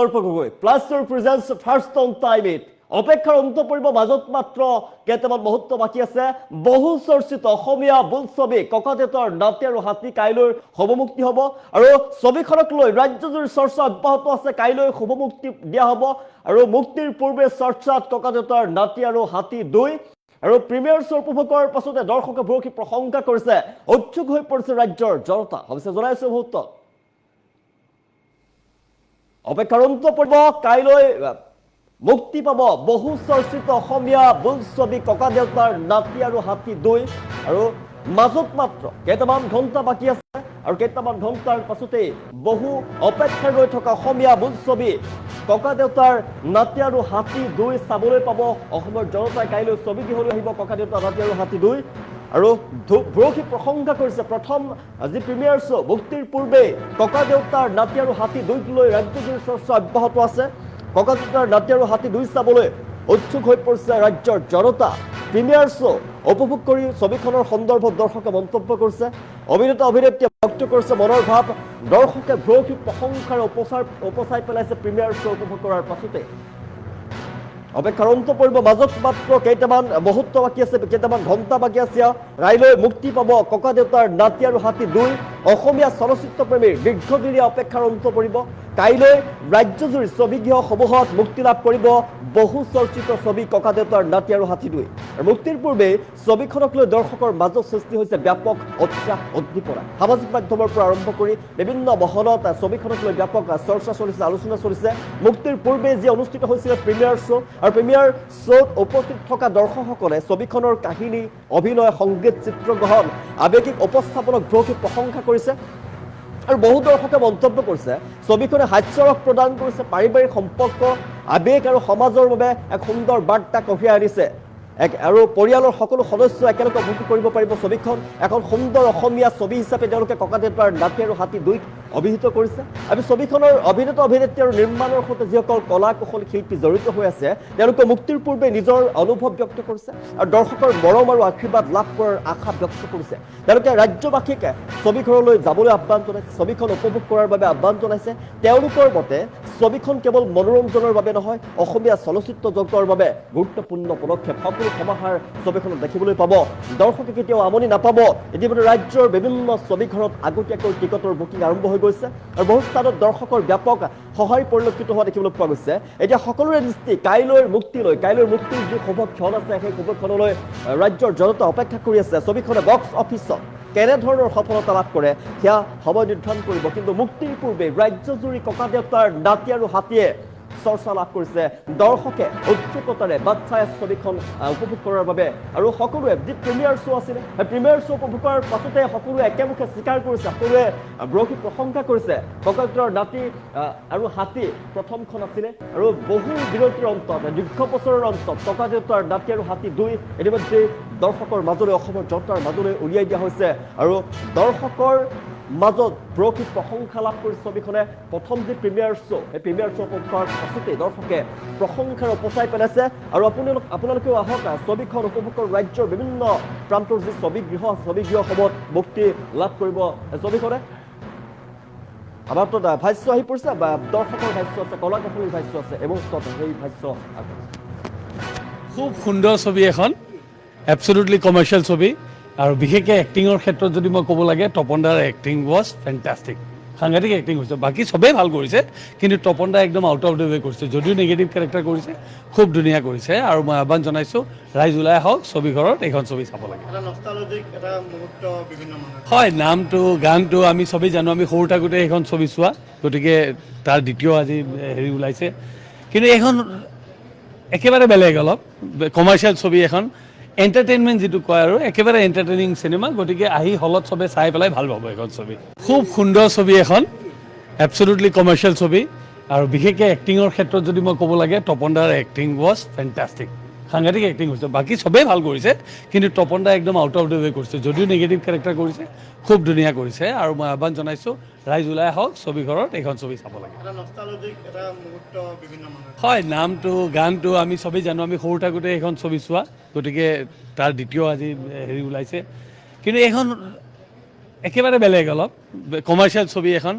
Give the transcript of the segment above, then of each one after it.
Plaster presence first on time it অপেক্ষাৰ অন্ত পৰিব মাজত মাত্ৰ কেইটামান মুহূৰ্ত বাকী আছে বহু চৰ্চিত অসমীয়া বোলছবি ককাদেউতাৰ নাতি আৰু হাতী কাইলৈ শুভমুক্তি হ'ব আৰু ছবিখনক লৈ ৰাজ্যজুৰি চৰ্চা অব্যাহত আছে কাইলৈ শুভমুক্তি দিয়া হ'ব আৰু মুক্তিৰ পূৰ্বে চৰ্চাত ককাদেউতাৰ নাতি আৰু হাতী 2 আৰু প্ৰিমিয়াৰ শ্ব' উপভোগ কৰাৰ পাছতে দৰ্শকে ভৰসী প্ৰশংসা কৰিছে উৎসুক হৈ পৰিছে ৰাজ্যৰ জনতা অৱশ্যে জনাইছে মুহূৰ্ত অপেক্ষাৰ অন্ত পৰিব কাইলৈ মুক্তি পাব বহু চৰ্চিত অসমীয়া বোলছবি ককাদেউতাৰ নাতি আৰু হাতী 2 আৰু মাজত মাত্ৰ কেইটামান ঘণ্টা বাকী আছে আৰু কেইটামান ঘণ্টাৰ পাছতে বহু অপেক্ষাৰ ৰৈ থকা অসমীয়া বোলছবি ককাদেউতাৰ নাতি আৰু হাতী 2 চাবলৈ পাব অসমৰ জনতাই কাইলৈ ছবি গৃহলৈ আহিব ককাদেউতাৰ নাতি আৰু হাতী 2 আৰু ভৰসী প্ৰশংসা কৰিছে প্ৰথম আজি প্ৰিমিয়াৰ শ্ব' মুক্তিৰ পূৰ্বে ককাদেউতাৰ নাতি আৰু হাতী 2 লৈ ৰাজ্যজুৰি চৰ্চা অব্যাহত আছে ককাদেউতাৰ নাতি আৰু হাতী 2 চাবলৈ উৎসুক হৈ পৰিছে ৰাজ্যৰ জনতা প্ৰিমিয়াৰ শ্ব' উপভোগ কৰি ছবিখনৰ সন্দৰ্ভত দৰ্শকে মন্তব্য কৰিছে অভিনেতা অভিনেত্ৰীয়ে ব্যক্ত কৰিছে মনৰ ভাৱ দৰ্শকে ভৰসী প্ৰশংসাৰ উপচাই পেলাইছে প্ৰিমিয়াৰ শ্ব' উপভোগ কৰাৰ পাছতে অপেক্ষাৰ অন্ত পৰিব মাজত মাত্ৰ কেইটামান মুহূৰ্ত বাকী আছে কেইটামান ঘণ্টা বাকী আছে ৰাইলৈ মুক্তি পাব ককাদেউতাৰ নাতি আৰু হাতী 2 অসমীয়া চলচ্চিত্ৰ প্ৰেমীৰ দীৰ্ঘদিনীয়া অপেক্ষাৰ অন্ত পৰিব কাইলৈ ৰাজ্যজুৰি ছবিগৃহসমূহত মুক্তি লাভ কৰিব বহু চৰ্চিত ছবি ককাদেউতাৰ নাতি আৰু হাতী 2 আৰু মুক্তিৰ পূৰ্বে ছবিখনক লৈ দৰ্শকৰ মাজত সৃষ্টি হৈছে ব্যাপক উৎসাহ উদ্দীপনা সামাজিক মাধ্যমৰ পৰা আৰম্ভ কৰি বিভিন্ন মহলত ছবিখনক লৈ ব্যাপক চৰ্চা চলিছে আলোচনা চলিছে মুক্তিৰ পূৰ্বে যি অনুষ্ঠিত হৈছিল প্ৰিমিয়াৰ শ্ব' আৰু প্ৰিমিয়াৰ শ্ব'ত উপস্থিত থকা দৰ্শকসকলে ছবিখনৰ কাহিনী অভিনয় সংগীত চিত্ৰগ্ৰহণ আৱেগিক উপস্থাপনক ভৰসী প্ৰশংসা কৰিছে আৰু বহু দৰ্শকে মন্তব্য কৰিছে ছবিখনে হাস্যৰস প্ৰদান কৰিছে পাৰিবাৰিক সম্পৰ্ক আৱেগ আৰু সমাজৰ বাবে এক সুন্দৰ বাৰ্তা কঢ়িয়াই আনিছে আৰু পৰিয়ালৰ সকলো সদস্য একেলগে উপভোগ কৰিব পাৰিব ছবিখন এখন সুন্দৰ অসমীয়া ছবি হিচাপে তেওঁলোকে ককাদেউতাৰ নাতি আৰু হাতী 2 অভিহিত কৰিছে আৰু ছবিখনৰ অভিনেতা অভিনেত্ৰী আৰু নিৰ্মাণৰ সৈতে যিসকল কলা কৌশলী শিল্পী জড়িত হৈ আছে তেওঁলোকে মুক্তিৰ পূৰ্বে নিজৰ অনুভৱ ব্যক্ত কৰিছে আৰু দৰ্শকৰ মৰম আৰু আশীৰ্বাদ লাভ কৰাৰ আশা ব্যক্ত কৰিছে তেওঁলোকে ৰাজ্যবাসীক ছবিঘৰলৈ যাবলৈ আহ্বান জনাইছে ছবিখন উপভোগ কৰাৰ বাবে আহ্বান জনাইছে তেওঁলোকৰ মতে ছবিখন কেৱল মনোৰঞ্জনৰ বাবে নহয় অসমীয়া চলচ্চিত্ৰ জগতৰ বাবে গুৰুত্বপূৰ্ণ পদক্ষেপ সকলো সমাহাৰ ছবিখনত দেখিবলৈ পাব দৰ্শকে কেতিয়াও আমনি নাপাব ইতিমধ্যে ৰাজ্যৰ বিভিন্ন ছবিঘৰত আগতীয়াকৈ টিকটৰ বুকিং আৰম্ভ হৈ গৈছে আৰু বহু স্থানত দৰ্শকৰ ব্যাপক সহায় পৰিলক্ষিত হোৱা দেখিবলৈ পোৱা গৈছে এতিয়া সকলোৰে দৃষ্টি কাইলৈৰ মুক্তিৰ যি শুভক্ষণ আছে সেই শুভক্ষণলৈ ৰাজ্যৰ জনতা অপেক্ষা কৰি আছে ছবিখনে বক্স অফিচত কেনেধৰণৰ সফলতা লাভ কৰে সেয়া সময় নিৰ্ধাৰণ কৰিব কিন্তু মুক্তিৰ পূৰ্বে ৰাজ্যজুৰি ককাদেউতাৰ নাতি আৰু হাতীয়ে চৰ্চা লাভ কৰিছে দৰ্শকে উৎসুকতাৰে বাট চাই ছবিখন উপভোগ কৰাৰ বাবে আৰু সকলোৱে যি প্ৰিমিয়াৰ শ্ব' আছিলে সেই প্ৰিমিয়াৰ শ্ব' উপভোগ কৰাৰ পাছতে সকলোৱে একেমুখে স্বীকাৰ কৰিছে সকলোৱে ভৰসী প্ৰশংসা কৰিছে ককাদেউতাৰ নাতি আৰু হাতী প্ৰথমখন আছিলে আৰু বহু বিৰতিৰ অন্তত দীৰ্ঘ বছৰৰ অন্তত ককাদেউতাৰ নাতি আৰু হাতী 2 ইতিমধ্যে দৰ্শকৰ মাজলৈ অসমৰ জনতাৰ মাজলৈ উলিয়াই দিয়া হৈছে আৰু দৰ্শকৰ মাজত ভৰসী প্ৰশংসা লাভ কৰি ছবিখনে প্ৰথম যি প্ৰিমিয়াৰ শ্ব' সেই প্ৰিমিয়াৰ শ্ব' উপভোগ কৰাৰ পাছতে দৰ্শকে প্ৰশংসাৰ উপচাই পেলাইছে আৰু আপোনালোকেও আহক ছবিখন উপভোগ কৰি ৰাজ্যৰ বিভিন্ন প্ৰান্তৰ যি ছবিগৃহসমূহত মুক্তি লাভ কৰিব ছবিখনে আমাৰ তাত ভাষ্য আহি পৰিছে বা দৰ্শকৰ ভাষ্য আছে কলা কৌশলীৰ ভাষ্য আছে এই মুহূৰ্তত সেই ভাষ্য খুব সুন্দৰ ছবি এখন এবছলুটলি কমাৰ্চিয়েল ছবি আৰু বিশেষকৈ এক্টিঙৰ ক্ষেত্ৰত যদি মই ক'ব লাগে তপন দাৰ এক্টিং ৱাজ ফেণ্টাষ্টিক সাংঘাতিক এক্টিং হৈছে বাকী চবেই ভাল কৰিছে কিন্তু তপন দা একদম আউট অফ দ্য ৱে কৰিছে যদিও নিগেটিভ কেৰেক্টাৰ কৰিছে খুব ধুনীয়া কৰিছে আৰু মই আহ্বান জনাইছোঁ ৰাইজ ওলাই আহক ছবিঘৰত এইখন ছবি চাব লাগে হয় নামটো গানটো আমি চবেই জানো আমি সৰু থাকোঁতে এইখন ছবি চোৱা গতিকে তাৰ দ্বিতীয় আজি হেৰি ওলাইছে কিন্তু এইখন একেবাৰে বেলেগ অলপ কমাৰ্চিয়েল ছবি এখন এণ্টাৰটেইনমেণ্ট যিটো কয় আৰু একেবাৰে এণ্টাৰটেইনিং চিনেমা গতিকে আহি হলত চবে চাই পেলাই ভাল পাব এইখন ছবি খুব সুন্দৰ ছবি এখন এবছলুটলি কমাৰ্চিয়েল ছবি আৰু বিশেষকৈ এক্টিঙৰ ক্ষেত্ৰত যদি মই ক'ব লাগে তপন দাৰ এক্টিং ৱাজ ফেণ্টাষ্টিক সাংঘাতিক এক্টিং হৈছে বাকী চবেই ভাল কৰিছে কিন্তু তপন দা একদম আউট অফ দ্য ৱে কৰিছে যদিও নিগেটিভ কেৰেক্টাৰ কৰিছে খুব ধুনীয়া কৰিছে আৰু মই আহ্বান জনাইছোঁ ৰাইজ ওলাই আহক ছবিঘৰত এইখন ছবি চাব লাগে হয় নামটো গানটো আমি চবেই জানো আমি সৰু থাকোঁতে এইখন ছবি চোৱা গতিকে তাৰ দ্বিতীয় আজি হেৰি ওলাইছে কিন্তু এইখন একেবাৰে বেলেগ অলপ কমাৰ্চিয়েল ছবি এখন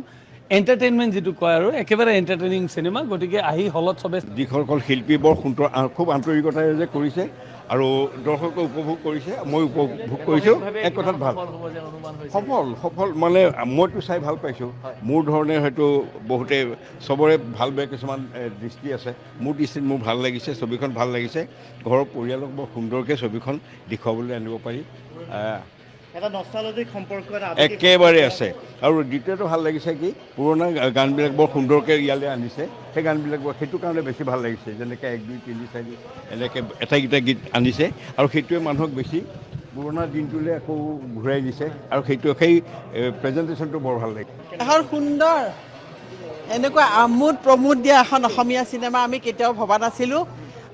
এণ্টাৰটেইনমেণ্ট যিটো কয় আৰু একেবাৰে এণ্টাৰটেইনিং চিনেমা, গতিকে আহি হলত চবে যিসকল শিল্পী বৰ সুন্দৰ খুব আন্তৰিকতাৰে যে কৰিছে আৰু দৰ্শকে উপভোগ কৰিছে, মই উপভোগ কৰিছোঁ। এক কথাত ভাল সফল মানে মইতো চাই ভাল পাইছোঁ। মোৰ ধৰণে হয়তো বহুতে চবৰে ভাল বেয়া কিছুমান দৃষ্টি আছে। মোৰ দৃষ্টিত মোৰ ভাল লাগিছে, ছবিখন ভাল লাগিছে। ঘৰৰ পৰিয়ালক বৰ সুন্দৰকৈ ছবিখন দেখুৱাবলৈ আনিব পাৰি। এটা নষ্টালজিক সম্পৰ্ক এটা একেবাৰে আছে। আৰু দ্বিতীয়টো ভাল লাগিছে কি পুৰণা গানবিলাক বৰ সুন্দৰকৈ ইয়ালৈ আনিছে। সেই গানবিলাক সেইটো কাৰণে বেছি ভাল লাগিছে, যেনেকৈ 1 2 3 4 এনেকৈ এটাইকেইটা গীত আনিছে আৰু সেইটোৱে মানুহক বেছি পুৰণা দিনটোলৈ আকৌ ঘূৰাই দিছে আৰু সেই প্ৰেজেণ্টেশ্যনটো বৰ ভাল লাগিছে। এখন সুন্দৰ এনেকুৱা আমোদ প্ৰমোদ দিয়া এখন অসমীয়া চিনেমা আমি কেতিয়াও ভবা নাছিলোঁ।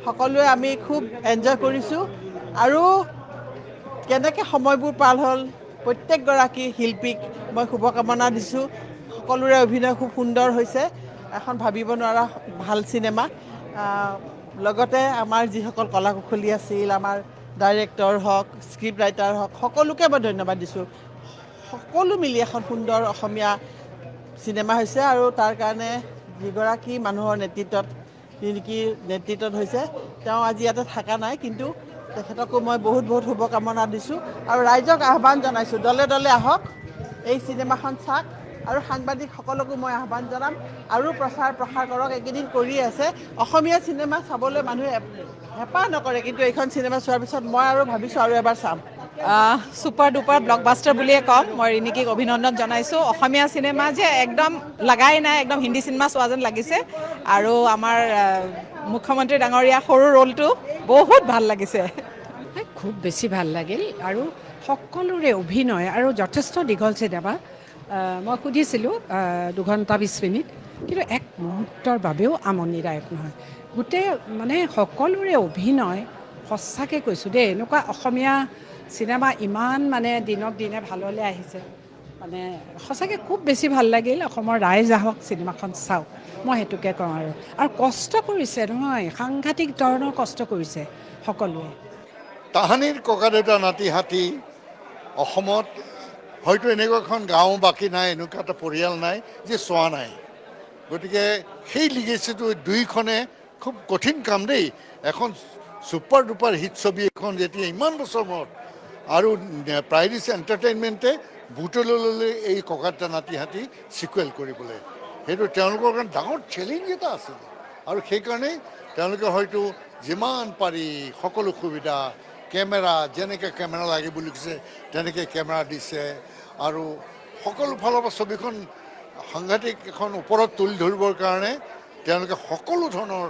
সকলোৱে আমি খুব এনজয় কৰিছোঁ আৰু কেনেকৈ সময়বোৰ পাৰ হ'ল প্ৰত্যেকগৰাকী শিল্পীক মই শুভকামনা দিছোঁ। সকলোৰে অভিনয় খুব সুন্দৰ হৈছে, এখন ভাবিব নোৱাৰা ভাল চিনেমা। লগতে আমাৰ যিসকল কলা কুশলী আছিল, আমাৰ ডাইৰেক্টৰ হওক, স্ক্ৰিপ্ট ৰাইটাৰ হওক, সকলোকে মই ধন্যবাদ দিছোঁ। সকলো মিলি এখন সুন্দৰ অসমীয়া চিনেমা হৈছে আৰু তাৰ কাৰণে যিগৰাকী মানুহৰ নেতৃত্বত হৈছে, তেওঁ আজি ইয়াতে থকা নাই, কিন্তু তেখেতকো মই বহুত বহুত শুভকামনা দিছোঁ আৰু ৰাইজক আহ্বান জনাইছোঁ দলে দলে আহক, এই চিনেমাখন চাওক আৰু সাংবাদিকসকলকো মই আহ্বান জনাম আৰু প্ৰচাৰ প্ৰসাৰ কৰক। এইকেইদিন কৰি আছে অসমীয়া চিনেমা চাবলৈ মানুহে হেঁপাহ নকৰে, কিন্তু এইখন চিনেমা চোৱাৰ পিছত মই আৰু ভাবিছোঁ আৰু এবাৰ চাম। ছুপাৰ ডুপাৰ ব্লকবাষ্টাৰ বুলিয়ে ক'ম। মই ৰিনিকীক অভিনন্দন জনাইছোঁ। অসমীয়া চিনেমা যে একদম লাগাই নাই, একদম হিন্দী চিনেমা চোৱা যেন লাগিছে। আৰু আমাৰ মুখ্যমন্ত্ৰী ডাঙৰীয়া সৰু ৰোলটো বহুত ভাল লাগিছে। খুব বেছি ভাল লাগিল আৰু সকলোৰে অভিনয় আৰু যথেষ্ট দীঘল চিনেমা। মই সুধিছিলোঁ 2 ঘণ্টা 20 মিনিট, কিন্তু এক মুহূৰ্তৰ বাবেও আমনিদায়ক নহয়। গোটেই মানে সকলোৰে অভিনয় সঁচাকৈ কৈছোঁ দেই, এনেকুৱা অসমীয়া চিনেমা ইমান মানে দিনক দিনে ভাললৈ আহিছে, মানে সঁচাকৈ খুব বেছি ভাল লাগিল। অসমৰ ৰাইজ আহক, চিনেমাখন চাওক, মই সেইটোকে কওঁ। আৰু কষ্ট কৰিছে নহয়, সাংঘাতিক ধৰণৰ কষ্ট কৰিছে সকলোৱে। তাহানিৰ ককাদেউতা নাতি হাতী অসমত হয়তো এনেকুৱা এখন গাঁও বাকী নাই, এনেকুৱা এটা পৰিয়াল নাই যে চোৱা নাই। গতিকে সেই লিগেচিটো দুইখনে খুব কঠিন কাম দেই। এখন ছুপাৰ ডুপাৰ হিট ছবি এখন যেতিয়া ইমান বছৰ মূৰত আৰু প্ৰাইৰিছ এণ্টাৰটেইনমেণ্টে বুটলৈ ল'লে এই ককাদেউতা নাতি হাতী ছিকুৱেল কৰিবলৈ, সেইটো তেওঁলোকৰ কাৰণে ডাঙৰ চেলেঞ্জ এটা আছিলে। আৰু সেইকাৰণেই তেওঁলোকে হয়তো যিমান পাৰি সকলো সুবিধা, কেমেৰা যেনেকৈ কেমেৰা লাগে বুলি কৈছে তেনেকৈ কেমেৰা দিছে আৰু সকলো ফালৰ পৰা ছবিখন সাংঘাতিক এখন ওপৰত তুলি ধৰিবৰ কাৰণে তেওঁলোকে সকলো ধৰণৰ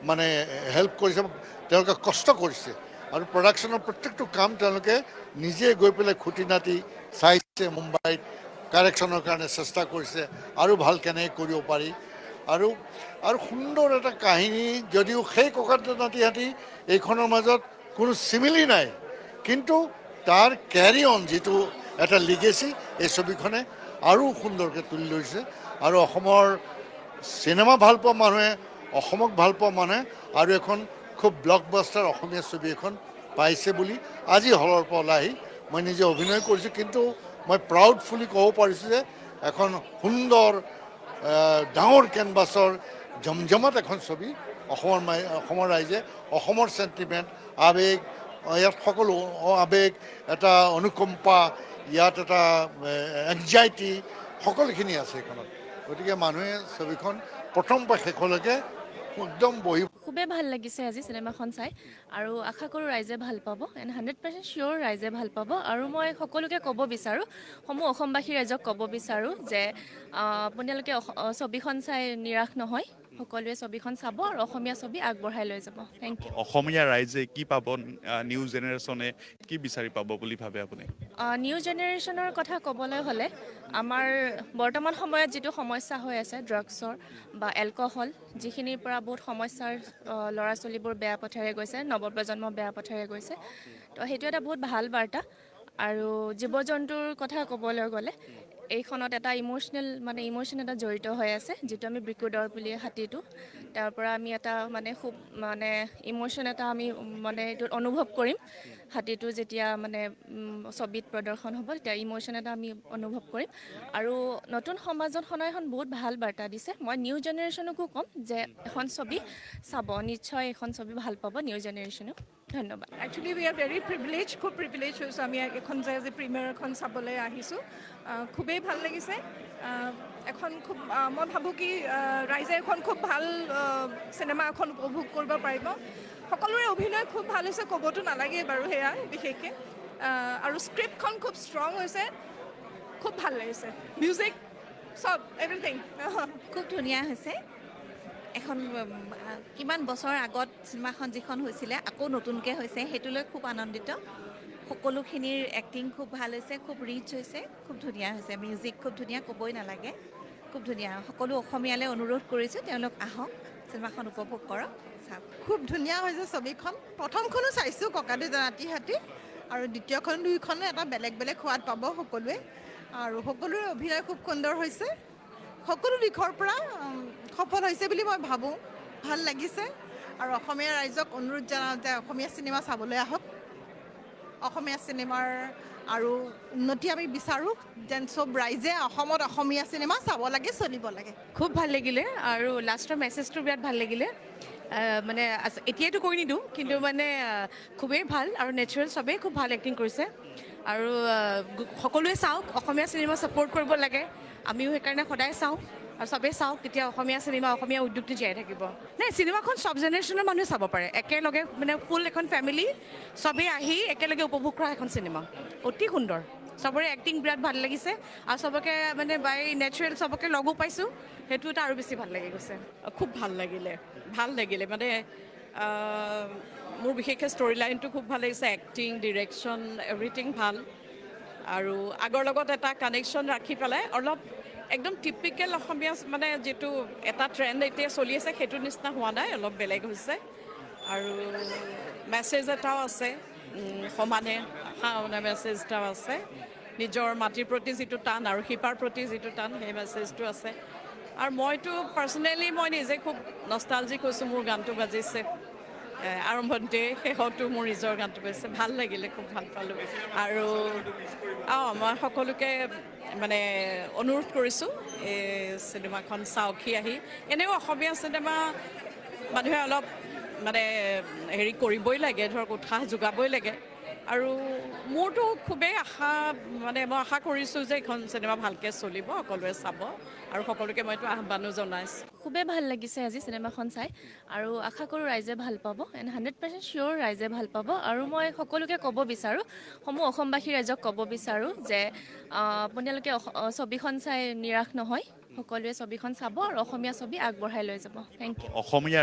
মানে হেল্প কৰিছে, তেওঁলোকে কষ্ট কৰিছে আৰু প্ৰডাকশ্যনৰ প্ৰত্যেকটো কাম তেওঁলোকে নিজে গৈ পেলাই খুঁটি নাটি চাইছে, মুম্বাইত কাৰেকশ্যনৰ কাৰণে চেষ্টা কৰিছে আৰু ভাল কেনেকৈ কৰিব পাৰি। আৰু সুন্দৰ এটা কাহিনী, যদিও সেই ককাদেউতা নাতি হাতী এইখনৰ মাজত কোনো চিমিলি নাই, কিন্তু তাৰ কেৰি অন যিটো এটা লিগেচি, এই ছবিখনে আৰু সুন্দৰকৈ তুলি ধৰিছে। আৰু অসমৰ চিনেমা ভাল পোৱা মানুহে, অসমক ভাল পোৱা মানুহে আৰু এখন খুব ব্লকবাষ্টাৰ অসমীয়া ছবি এখন পাইছে বুলি আজি হলৰ পৰা ওলাই আহি মই নিজে অভিনয় কৰিছোঁ, কিন্তু মই প্ৰাউডফুলি ক'ব পাৰিছোঁ যে এখন সুন্দৰ ডাঙৰ কেনভাছৰ জমজমাট এখন ছবি। অসমৰ ৰাইজে অসমৰ চেণ্টিমেণ্ট, আৱেগ, ইয়াত সকলো আৱেগ, এটা অনুকম্পা, ইয়াত এটা এংজাইটি, সকলোখিনি আছে এইখনত। গতিকে মানুহে ছবিখন প্ৰথম পৰা শেষলৈকে একদম খুবেই ভাল লাগিছে আজি চিনেমাখন চাই আৰু আশা কৰোঁ ৰাইজে ভাল পাব, এণ্ড 100% চিয়'ৰ ৰাইজে ভাল পাব। আৰু মই সকলোকে ক'ব বিচাৰোঁ, সমূহ অসমবাসী ৰাইজক ক'ব বিচাৰোঁ যে আপোনালোকে ছবিখন চাই নিৰাশ নহয়, সকলোৱে ছবিখন চাব আৰু অসমীয়া ছবি আগবঢ়াই লৈ যাব। Thank U. অসমীয়া ৰাইজে কি পাব, নিউ জেনেৰেশ্যনে কি বিচাৰি পাব বুলি ভাবে আপুনি? নিউ জেনেৰেশ্যনৰ কথা ক'বলৈ হ'লে আমাৰ বৰ্তমান সময়ত যিটো সমস্যা হৈ আছে ড্ৰাগছৰ বা এলকহল, যিখিনিৰ পৰা বহুত সমস্যাৰ ল'ৰা ছোৱালীবোৰ বেয়া পথেৰে গৈছে, নৱপ্ৰজন্ম বেয়া পথেৰে গৈছে, তো সেইটো এটা বহুত ভাল বাৰ্তা। আৰু জীৱ জন্তুৰ কথা ক'বলৈ গ'লে এইখনত এটা ইম'শ্যন এটা জড়িত হৈ আছে, যিটো আমি ব্ৰিকুডৰ বুলি হাতীটো, তাৰ পৰা আমি এটা খুব ইম'শ্যন এটা আমি এইটোত অনুভৱ কৰিম। হাতীটো যেতিয়া মানে ছবিত প্ৰদৰ্শন হ'ব তেতিয়া ইম'শ্যন এটা আমি অনুভৱ কৰিম আৰু নতুন সমাজত সনাই এখন বহুত ভাল বাৰ্তা দিছে মই নিউ জেনেৰেশ্যনকো ক'ম যে এখন ছবি চাব নিশ্চয় এখন ছবি ভাল পাব নিউ জেনেৰেশ্যনেও ধন্যবাদ actually we are very privilege খুব প্ৰিভিলেজ হৈছোঁ আমি এখন যে আজি প্ৰিমিয়াৰ এখন চাবলৈ আহিছোঁ খুবেই ভাল লাগিছে এখন খুব মই ভাবোঁ কি ৰাইজে এখন খুব ভাল চিনেমা এখন উপভোগ কৰিব পাৰিব সকলোৰে অভিনয় খুব ভাল হৈছে ক'বতো নালাগে বাৰু সেয়া বিশেষকৈ আৰু স্ক্ৰিপ্টখন খুব ষ্ট্ৰং হৈছে খুব ভাল লাগিছে মিউজিক চব এভৰিথিং খুব ধুনীয়া হৈছে এখন কিমান বছৰ আগত চিনেমাখন যিখন হৈছিলে আকৌ নতুনকৈ হৈছে সেইটোলৈ খুব আনন্দিত সকলোখিনিৰ এক্টিং খুব ভাল হৈছে খুব ৰিচ হৈছে খুব ধুনীয়া হৈছে মিউজিক খুব ধুনীয়া ক'বই নালাগে খুব ধুনীয়া সকলো অসমীয়ালৈ অনুৰোধ কৰিছোঁ তেওঁলোক আহক চিনেমাখন উপভোগ কৰক চাওক খুব ধুনীয়া হৈছে ছবিখন প্ৰথমখনো চাইছোঁ ককাদেউতা নাতি হাতী আৰু দ্বিতীয়খন দুইখনো এটা বেলেগ বেলেগ সোৱাদ পাব সকলোৱে আৰু সকলোৰে অভিনয় খুব সুন্দৰ হৈছে সকলো দিশৰ পৰা সফল হৈছে বুলি মই ভাবোঁ ভাল লাগিছে আৰু অসমীয়া ৰাইজক অনুৰোধ জনাওঁ যে অসমীয়া চিনেমা চাবলৈ আহক অসমীয়া চিনেমাৰ আৰু উন্নতি আমি বিচাৰোঁ যেন চব ৰাইজে অসমত অসমীয়া চিনেমা চাব লাগে চলিব লাগে খুব ভাল লাগিলে আৰু লাষ্টৰ মেছেজটো বিৰাট ভাল লাগিলে মানে এতিয়াতো কৈ নিদিওঁ কিন্তু মানে খুবেই ভাল আৰু নেচাৰেল চবেই খুব ভাল এক্টিং কৰিছে আৰু সকলোৱে চাওক অসমীয়া চিনেমা ছাপোৰ্ট কৰিব লাগে আমিও সেইকাৰণে সদায় চাওঁ আৰু চবেই চাওক তেতিয়া অসমীয়া চিনেমা অসমীয়া উদ্যোগটো জীয়াই থাকিব নাই চিনেমাখন চব জেনেৰেশ্যনৰ মানুহে চাব পাৰে একেলগে মানে ফুল এখন ফেমিলি চবেই আহি একেলগে উপভোগ কৰা এখন চিনেমা অতি সুন্দৰ চবৰে এক্টিং বিৰাট ভাল লাগিছে আৰু চবকে মানে বাই নেচাৰেল চবকে লগো পাইছোঁ সেইটো এটা আৰু বেছি ভাল লাগি গৈছে খুব ভাল লাগিলে মানে মোৰ বিশেষকৈ ষ্টৰি লাইনটো খুব ভাল লাগিছে এক্টিং ডিৰেকশ্যন এভৰিথিং ভাল আৰু আগৰ লগত এটা কানেকশ্যন ৰাখি পেলাই অলপ একদম টিপিকেল অসমীয়া মানে যিটো এটা ট্ৰেণ্ড এতিয়া চলি আছে সেইটো নিচিনা হোৱা নাই অলপ বেলেগ হৈছে আৰু মেছেজ এটাও আছে সমানে মেছেজ এটাও আছে নিজৰ মাটিৰ প্ৰতি যিটো টান আৰু শিপাৰ প্ৰতি যিটো টান সেই মেছেজটো আছে আৰু মইতো পাৰ্চনেলি মই নিজে খুব নষ্টালজিক হৈছোঁ মোৰ গানটো বাজিছে আৰম্ভণিতে শেষতো মোৰ নিজৰ গানটো বাজিছে ভাল লাগিলে খুব ভাল পালোঁ আৰু মই সকলোকে মানে অনুৰোধ কৰিছোঁ এই চিনেমাখন চাওকহি আহি এনেও অসমীয়া চিনেমা মানুহে অলপ মানে হেৰি কৰিবই লাগে ধৰক উৎসাহ যোগাবই লাগে আৰু মোৰতো খুবেই আশা মানে মই আশা কৰিছোঁ যে এইখন চিনেমা ভালকৈ চলিব সকলোৱে চাব আৰু সকলোকে মইতো আহ্বানো জনাইছোঁ খুবেই ভাল লাগিছে আজি চিনেমাখন চাই আৰু আশা কৰোঁ ৰাইজে ভাল পাব এণ্ড 100% চিয়'ৰ ৰাইজে ভাল পাব আৰু মই সকলোকে ক'ব বিচাৰোঁ সমূহ অসমবাসী ৰাইজক ক'ব বিচাৰোঁ যে আপোনালোকে ছবিখন চাই নিৰাশ নহয় সকলোৱে ছবিখন চাব আৰু অসমীয়া ছবি আগবঢ়াই লৈ যাব থেংক ইউ অসমীয়া